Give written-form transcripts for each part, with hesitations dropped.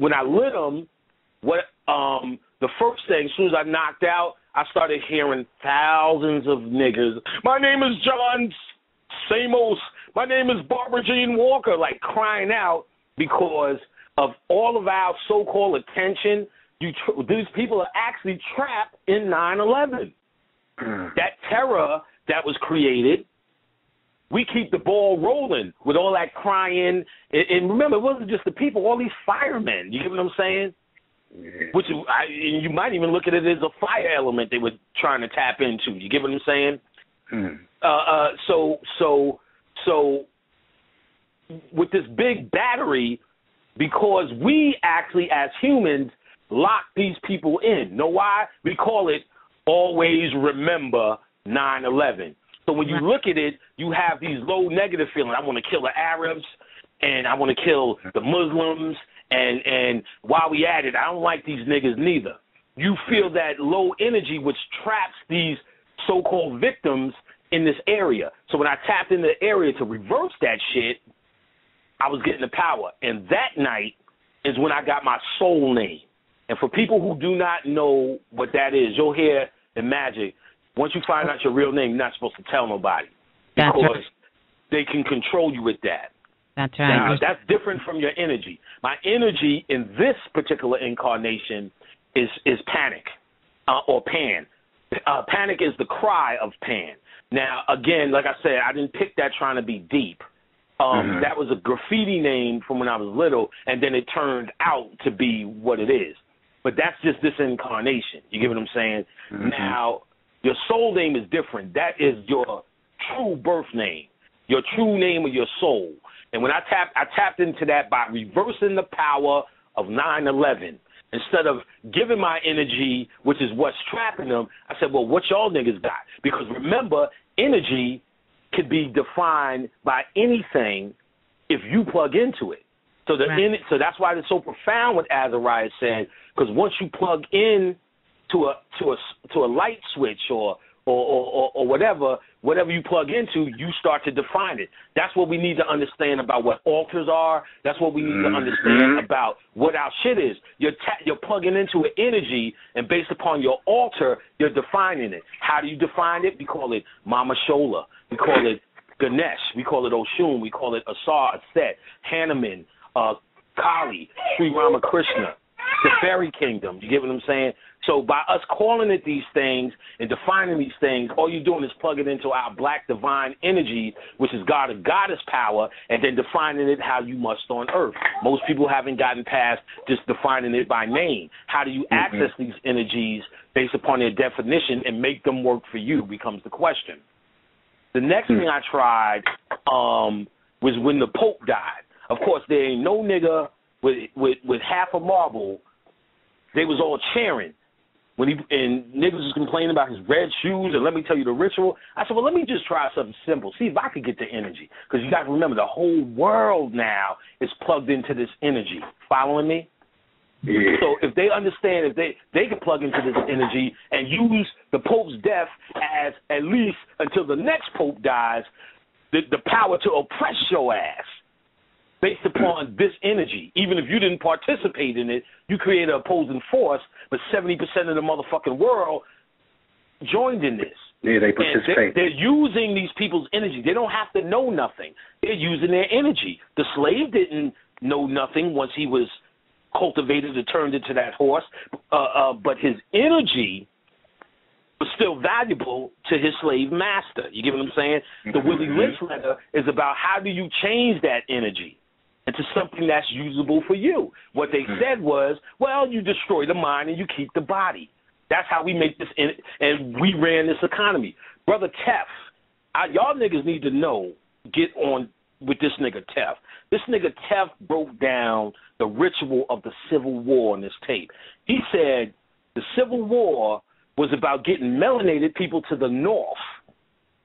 when I lit them, the first thing, as soon as I knocked out, I started hearing thousands of niggas. My name is John Samos. My name is Barbara Jean Walker, like crying out because of all of our so-called attention. These people are actually trapped in 9/11. That terror that was created, we keep the ball rolling with all that crying. And remember, it wasn't just the people, all these firemen. You get what I'm saying? Yeah. Which you might even look at it as a fire element they were trying to tap into. You get what I'm saying? So with this big battery, because we actually as humans lock these people in. Know why? We call it always remember 9/11. So when you look at it, you have these low negative feelings. I want to kill the Arabs, and I want to kill the Muslims. And while we at it, I don't like these niggas neither. You feel that low energy which traps these so-called victims in this area. So when I tapped in the area to reverse that shit, I was getting the power. And that night is when I got my soul name. And for people who do not know what that is, you'll hear in magic, once you find out your real name, you're not supposed to tell nobody. Because they can control you with that. That's right. Now, that's different from your energy. My energy in this particular incarnation is panic or Pan. Panic is the cry of Pan. Now, again, like I said, I didn't pick that trying to be deep. That was a graffiti name from when I was little, and then it turned out to be what it is. But that's just this incarnation. You get what I'm saying? Now, your soul name is different. That is your true birth name, your true name of your soul. And when I tapped into that by reversing the power of 9/11. Instead of giving my energy, which is what's trapping them, I said, well, what y'all niggas got? Because remember, energy could be defined by anything if you plug into it. So so that's why it's so profound what Azariah said, because once you plug in to a light switch or whatever you plug into, you start to define it. That's what we need to understand about what altars are. That's what we need to understand about what our shit is. You're plugging into an energy, and based upon your altar, you're defining it. How do you define it? We call it Mama Shola. We call it Ganesh. We call it Oshun. We call it Asar, Aset, Hanuman, Kali, Sri Ramakrishna, the fairy kingdom. You get what I'm saying? So by us calling it these things and defining these things, all you're doing is plugging into our black divine energy, which is God and goddess power, and then defining it how you must on earth. Most people haven't gotten past just defining it by name. How do you access these energies based upon their definition and make them work for you becomes the question. The next thing I tried was when the Pope died. Of course, there ain't no nigga with half a marble. They was all cheering. And niggas was complaining about his red shoes, and let me tell you the ritual. I said, well, let me just try something simple, see if I could get the energy. Because you got to remember, the whole world now is plugged into this energy. Following me? Yeah. So if they understand, if they can plug into this energy and use the Pope's death as at least until the next Pope dies, the power to oppress your ass. Based upon this energy. Even if you didn't participate in it, you created an opposing force, but 70% of the motherfucking world joined in this. Yeah, they participate. They're using these people's energy. They don't have to know nothing. They're using their energy. The slave didn't know nothing once he was cultivated and turned into that horse, but his energy was still valuable to his slave master. You get what I'm saying? The Willie Lynch letter is about how do you change that energy into something that's usable for you. What they said was, well, you destroy the mind and you keep the body. That's how we make this, and we ran this economy. Brother Tef, y'all niggas need to know, get on with this nigga Tef. This nigga Tef broke down the ritual of the Civil War in this tape. He said the Civil War was about getting melanated people to the north.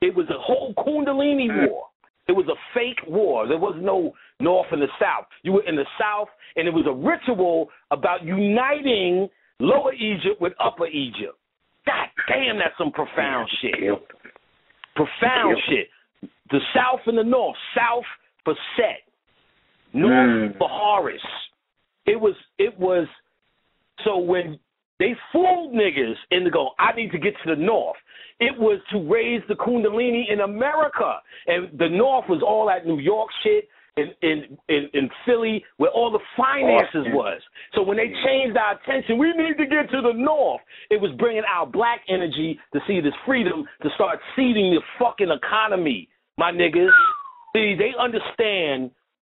It was a whole Kundalini war. It was a fake war. There was no north and the south. You were in the south, and it was a ritual about uniting Lower Egypt with Upper Egypt. God damn, that's some profound shit. Profound shit. The south and the north. South for Set. North for Horus. It was so when they fooled niggas into going, I need to get to the North. It was to raise the Kundalini in America. And the North was all that New York shit in Philly where all the finances was. So when they changed our attention, we need to get to the North, it was bringing our black energy to see this freedom to start seeding the fucking economy, my niggas. See, they understand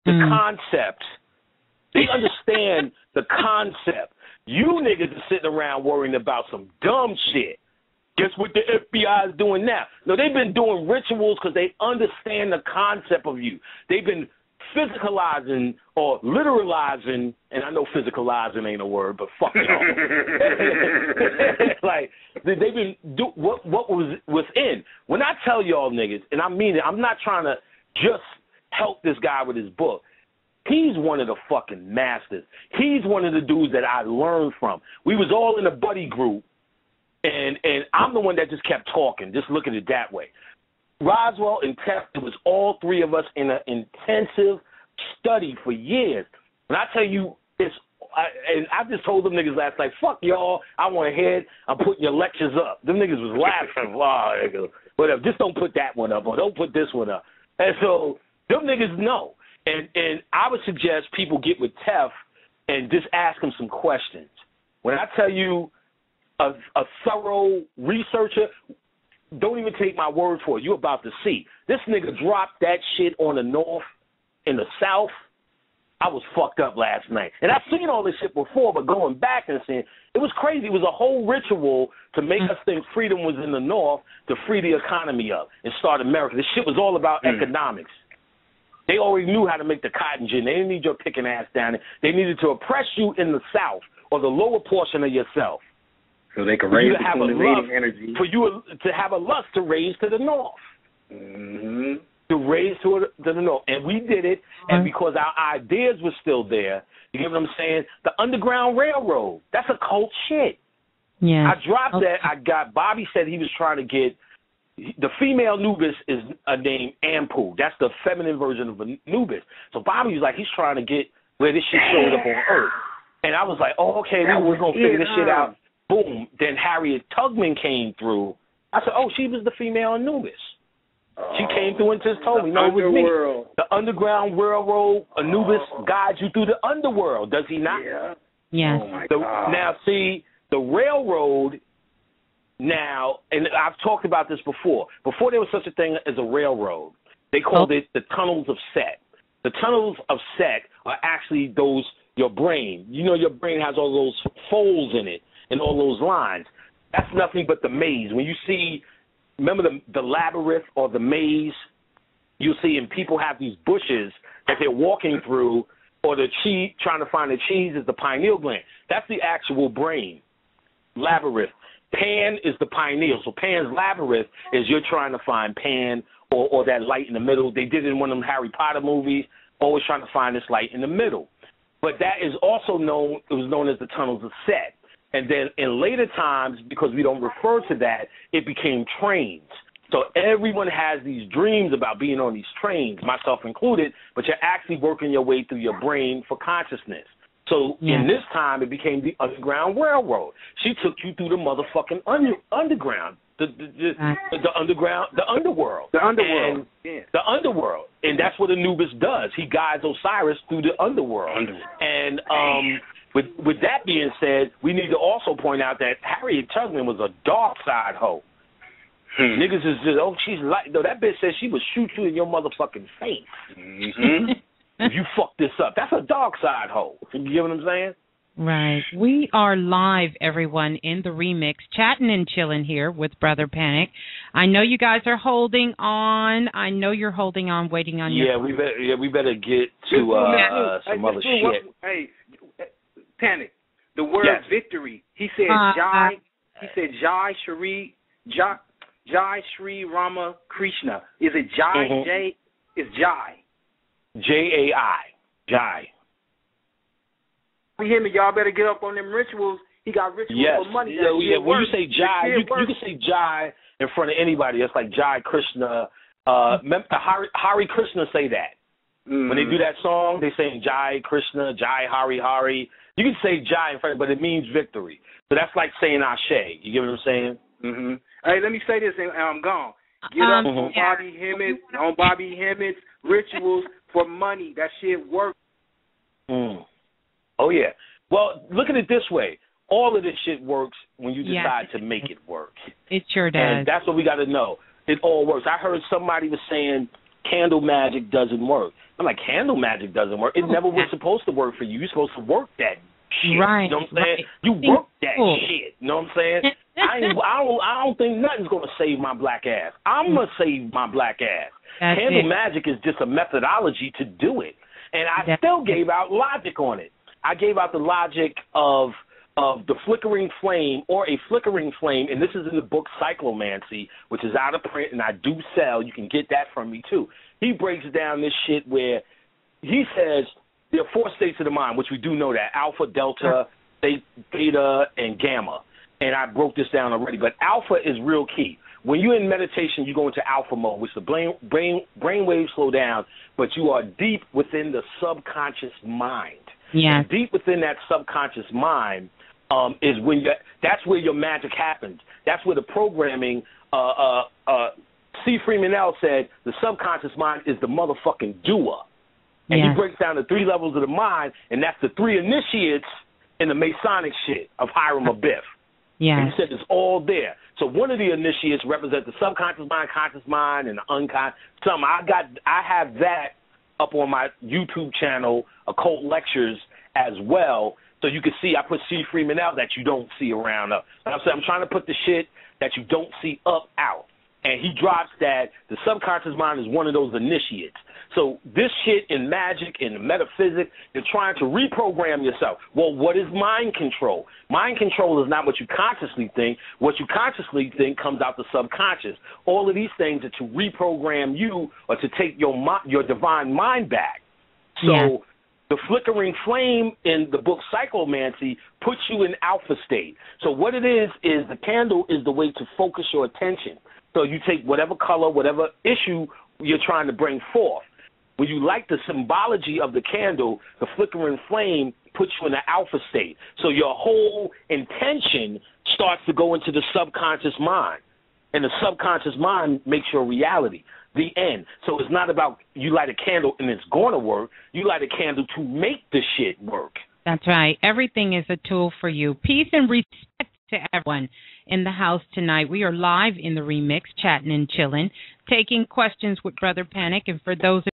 the concept. They understand the concept. You niggas are sitting around worrying about some dumb shit. Guess what the FBI is doing now? No, they've been doing rituals because they understand the concept of you. They've been physicalizing or literalizing, and I know physicalizing ain't a word, but fuck y'all. Like, they've been what was within. When I tell y'all niggas, and I mean it, I'm not trying to just help this guy with his book. He's one of the fucking masters. He's one of the dudes that I learned from. We was all in a buddy group, and I'm the one that just kept talking. Just look at it that way. Roswell and Tef, it was all three of us in an intensive study for years. When I tell you, and I just told them niggas last night, fuck y'all, I want to head, I'm putting your lectures up. Them niggas was laughing. Oh, whatever, just don't put that one up, or don't put this one up. And so them niggas know. And I would suggest people get with Tef and just ask him some questions. When I tell you a thorough researcher, don't even take my word for it. You're about to see. This nigga dropped that shit on the North and the South. I was fucked up last night. And I've seen all this shit before, but going back and seeing, it was crazy. It was a whole ritual to make us think freedom was in the North to free the economy up and start America. This shit was all about economics. They already knew how to make the cotton gin. They didn't need your picking ass down there. They needed to oppress you in the South or the lower portion of yourself. So they could raise the energy. For you to have a lust to raise to the North. Mm-hmm. To raise to the North. And we did it, and because our ideas were still there, you get what I'm saying? The Underground Railroad, that's a cult shit. Yeah. I dropped that. Bobby said he was trying to get, the female Nubis is named Ampu. That's the feminine version of Anubis. So Bobby was like, he's trying to get where this shit showed up on Earth. And I was like, oh, okay, we're going to figure this shit out. Boom. Then Harriet Tubman came through. I said, oh, she was the female Anubis. She came through and just told me, no, it was me. The Underground Railroad, Anubis guides you through the underworld, does he not? Yeah. Yes. Oh my God. Now, see, the railroad now, and I've talked about this before. Before there was such a thing as a railroad, they called it the tunnels of Set. The tunnels of Set are actually your brain. You know, your brain has all those folds in it and all those lines. That's nothing but the maze. When you see, remember the labyrinth or the maze, you see, and people have these bushes that they're walking through, or the cheese, trying to find the cheese is the pineal gland. That's the actual brain. Labyrinth. Pan is the pineal. So Pan's labyrinth is you're trying to find Pan or that light in the middle. They did it in one of them Harry Potter movies, always trying to find this light in the middle. But that is also known, it was known as the tunnels of Set. And then in later times, because we don't refer to that, it became trains. So everyone has these dreams about being on these trains, myself included, but you're actually working your way through your brain for consciousness. So in this time, it became the Underground Railroad. She took you through the motherfucking underground, the underground, the underworld. The underworld. The underworld. And that's what Anubis does. He guides Osiris through the underworld. And with that being said, we need to also point out that Harriet Tubman was a dark side hoe. Niggas is just, she's like, no, that bitch said she would shoot you in your motherfucking face. Mm-hmm. If you fuck this up. That's a dark side hoe. You get what I'm saying? Right. We are live, everyone, in the remix, chatting and chilling here with Brother Panic. I know you guys are holding on. I know you're holding on, waiting on your... we better get to some other shit. Hey, Panic. The word victory. He said Jai. He said Jai Shri Rama Krishna. Is it Jai? J? It's Jai. J-A-I. Jai. You hear me? Y'all better get up on them rituals. He got rituals for money. When you say Jai, you can say Jai in front of anybody. It's like Jai Krishna. Hari Krishna say that. When they do that song, they saying Jai Krishna, Jai Hari Hari. You can say Jai in front, but it means victory. So that's like saying Ashe. You get what I'm saying? Mm-hmm. Hey, let me say this, and I'm gone. Get up on Bobby Hemmett's rituals for money. That shit works. Oh, yeah. Well, look at it this way. All of this shit works when you decide to make it work. It sure does. And that's what we got to know. It all works. I heard somebody was saying candle magic doesn't work. I'm like, candle magic doesn't work. It never was supposed to work for you. You're supposed to work that shit. Right. You know what I'm saying? You work that shit. You know what I'm saying? I don't think nothing's going to save my black ass. I'm going to save my black ass. Candle magic is just a methodology to do it. And I still gave out logic on it. I gave out the logic of the flickering flame, or a flickering flame, and this is in the book Cyclomancy, which is out of print, and I do sell. You can get that from me, too. He breaks down this shit where he says there are 4 states of the mind, which we do know that, alpha, delta, theta, and gamma. And I broke this down already, but alpha is real key. When you're in meditation, you go into alpha mode, which the brain waves slow down, but you are deep within the subconscious mind. Yeah. And deep within that subconscious mind is when that's where your magic happens. That's where the programming. C. Freeman L. said the subconscious mind is the motherfucking doer, and he breaks down the 3 levels of the mind, and that's the 3 initiates in the Masonic shit of Hiram Abiff. Yeah, and he said it's all there. So one of the initiates represents the subconscious mind, conscious mind, and the unconscious. I have that up on my YouTube channel, Occult Lectures, as well. So you can see I put C. Freeman out that you don't see around up. I'm trying to put the shit that you don't see up out. And he drops that the subconscious mind is one of those initiates. So this shit in magic, in metaphysics, you're trying to reprogram yourself. Well, what is mind control? Mind control is not what you consciously think. What you consciously think comes out the subconscious. All of these things are to reprogram you or to take your divine mind back. So the flickering flame in the book Psychomancy puts you in alpha state. So what it is the candle is the way to focus your attention. So you take whatever color, whatever issue you're trying to bring forth. When you like the symbology of the candle, the flickering flame puts you in the alpha state. So your whole intention starts to go into the subconscious mind. And the subconscious mind makes your reality. The end. So it's not about you light a candle and it's going to work. You light a candle to make the shit work. That's right. Everything is a tool for you. Peace and respect to everyone in the house tonight. We are live in the remix, chatting and chilling, taking questions with Brother Panic. And for those